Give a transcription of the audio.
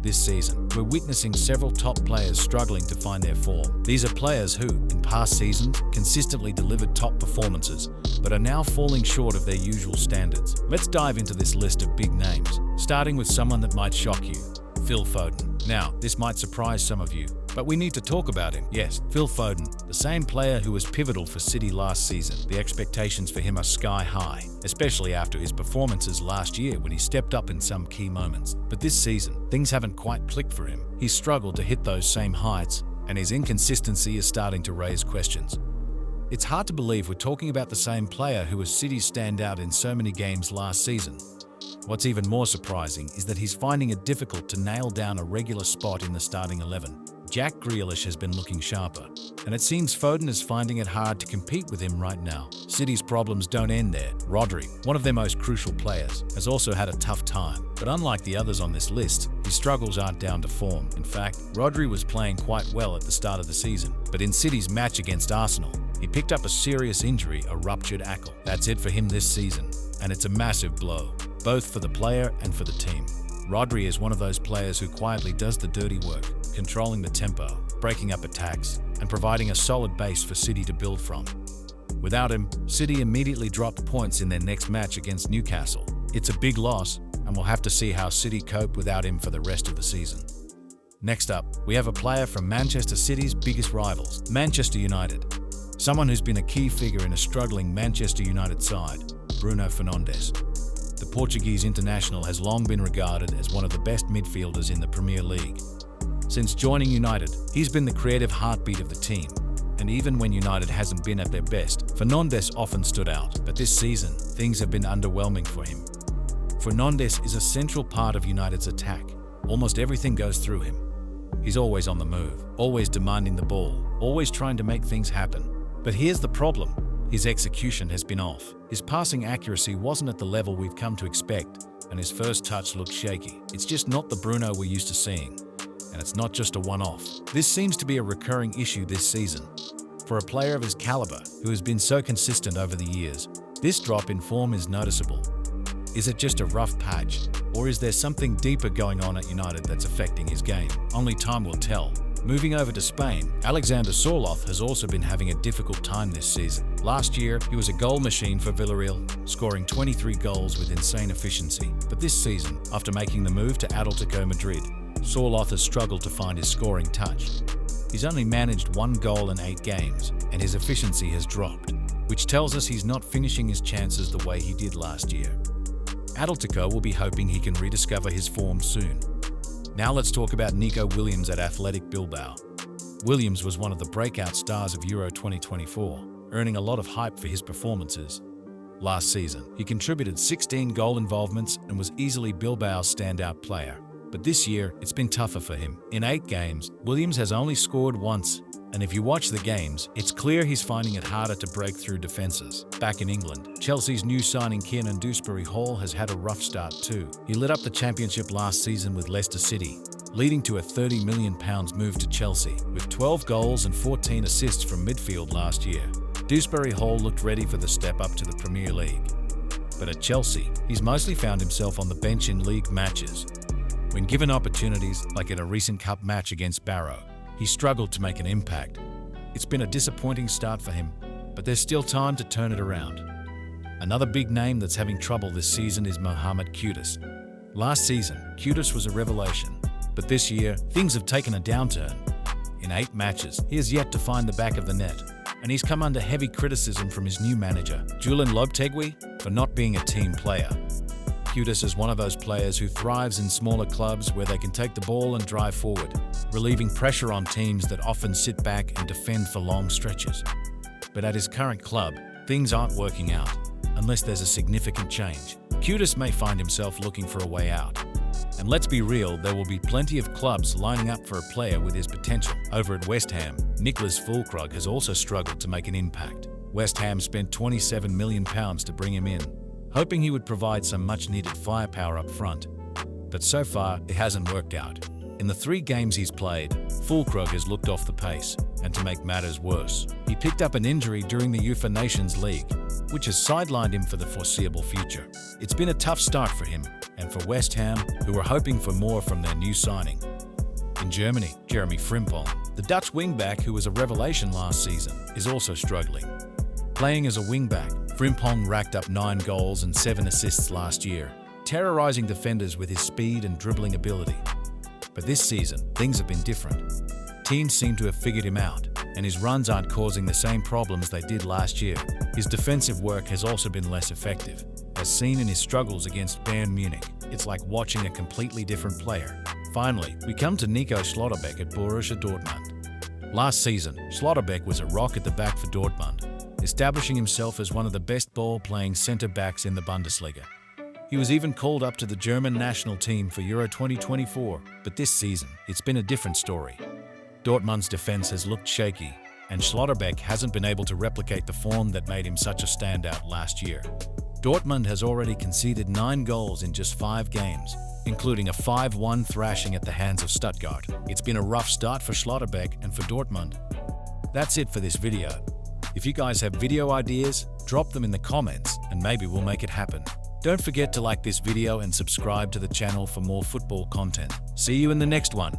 This season, we're witnessing several top players struggling to find their form. These are players who, in past seasons, consistently delivered top performances, but are now falling short of their usual standards. Let's dive into this list of big names, starting with someone that might shock you. Phil Foden. Now, this might surprise some of you, but we need to talk about him. Yes, Phil Foden, the same player who was pivotal for City last season. The expectations for him are sky high, especially after his performances last year when he stepped up in some key moments. But this season, things haven't quite clicked for him. He's struggled to hit those same heights, and his inconsistency is starting to raise questions. It's hard to believe we're talking about the same player who was City's standout in so many games last season. What's even more surprising is that he's finding it difficult to nail down a regular spot in the starting 11. Jack Grealish has been looking sharper, and it seems Foden is finding it hard to compete with him right now. City's problems don't end there. Rodri, one of their most crucial players, has also had a tough time. But unlike the others on this list, his struggles aren't down to form. In fact, Rodri was playing quite well at the start of the season, but in City's match against Arsenal, he picked up a serious injury, a ruptured ankle. That's it for him this season, and it's a massive blow, both for the player and for the team. Rodri is one of those players who quietly does the dirty work, controlling the tempo, breaking up attacks, and providing a solid base for City to build from. Without him, City immediately dropped points in their next match against Newcastle. It's a big loss, and we'll have to see how City cope without him for the rest of the season. Next up, we have a player from Manchester City's biggest rivals, Manchester United. Someone who's been a key figure in a struggling Manchester United side, Bruno Fernandes. The Portuguese international has long been regarded as one of the best midfielders in the Premier League. Since joining United, he's been the creative heartbeat of the team, and even when United hasn't been at their best, Fernandes often stood out. But this season, things have been underwhelming for him. Fernandes is a central part of United's attack. Almost everything goes through him. He's always on the move, always demanding the ball, always trying to make things happen. But here's the problem. His execution has been off. His passing accuracy wasn't at the level we've come to expect, and his first touch looked shaky. It's just not the Bruno we're used to seeing, and it's not just a one-off. This seems to be a recurring issue this season. For a player of his caliber, who has been so consistent over the years, this drop in form is noticeable. Is it just a rough patch, or is there something deeper going on at United that's affecting his game? Only time will tell. Moving over to Spain, Alexander Sørloth has also been having a difficult time this season. Last year, he was a goal machine for Villarreal, scoring 23 goals with insane efficiency. But this season, after making the move to Atletico Madrid, Sørloth has struggled to find his scoring touch. He's only managed 1 goal in 8 games, and his efficiency has dropped, which tells us he's not finishing his chances the way he did last year. Atletico will be hoping he can rediscover his form soon. Now let's talk about Nico Williams at Athletic Bilbao. Williams was one of the breakout stars of Euro 2024, earning a lot of hype for his performances. Last season, he contributed 16 goal involvements and was easily Bilbao's standout player. But this year, it's been tougher for him. In 8 games, Williams has only scored once, and if you watch the games, it's clear he's finding it harder to break through defenses. Back in England, Chelsea's new signing Kiernan Dewsbury-Hall has had a rough start too. He lit up the championship last season with Leicester City, leading to a £30 million move to Chelsea, with 12 goals and 14 assists from midfield last year. Dewsbury-Hall looked ready for the step up to the Premier League. But at Chelsea, he's mostly found himself on the bench in league matches. When given opportunities, like in a recent cup match against Barrow, he struggled to make an impact. It's been a disappointing start for him, but there's still time to turn it around. Another big name that's having trouble this season is Mohammad Kudus. Last season, Kudus was a revelation, but this year, things have taken a downturn. In 8 matches, he has yet to find the back of the net, and he's come under heavy criticism from his new manager, Julen Lopetegui, for not being a team player. Kudus is one of those players who thrives in smaller clubs where they can take the ball and drive forward, relieving pressure on teams that often sit back and defend for long stretches. But at his current club, things aren't working out, unless there's a significant change. Kudus may find himself looking for a way out. And let's be real, there will be plenty of clubs lining up for a player with his potential. Over at West Ham, Niklas Füllkrug has also struggled to make an impact. West Ham spent £27 million to bring him in, hoping he would provide some much-needed firepower up front. But so far, it hasn't worked out. In the 3 games he's played, Füllkrug has looked off the pace, and to make matters worse, he picked up an injury during the UEFA Nations League, which has sidelined him for the foreseeable future. It's been a tough start for him, and for West Ham, who were hoping for more from their new signing. In Germany, Jeremy Frimpong, the Dutch wingback who was a revelation last season, is also struggling. Playing as a wingback, Frimpong racked up 9 goals and 7 assists last year, terrorizing defenders with his speed and dribbling ability. But this season, things have been different. Teams seem to have figured him out, and his runs aren't causing the same problems they did last year. His defensive work has also been less effective, as seen in his struggles against Bayern Munich. It's like watching a completely different player. Finally, we come to Nico Schlotterbeck at Borussia Dortmund. Last season, Schlotterbeck was a rock at the back for Dortmund, establishing himself as one of the best ball-playing centre-backs in the Bundesliga. He was even called up to the German national team for Euro 2024, but this season, it's been a different story. Dortmund's defense has looked shaky, and Schlotterbeck hasn't been able to replicate the form that made him such a standout last year. Dortmund has already conceded 9 goals in just 5 games, including a 5-1 thrashing at the hands of Stuttgart. It's been a rough start for Schlotterbeck and for Dortmund. That's it for this video. If you guys have video ideas, drop them in the comments and maybe we'll make it happen. Don't forget to like this video and subscribe to the channel for more football content. See you in the next one.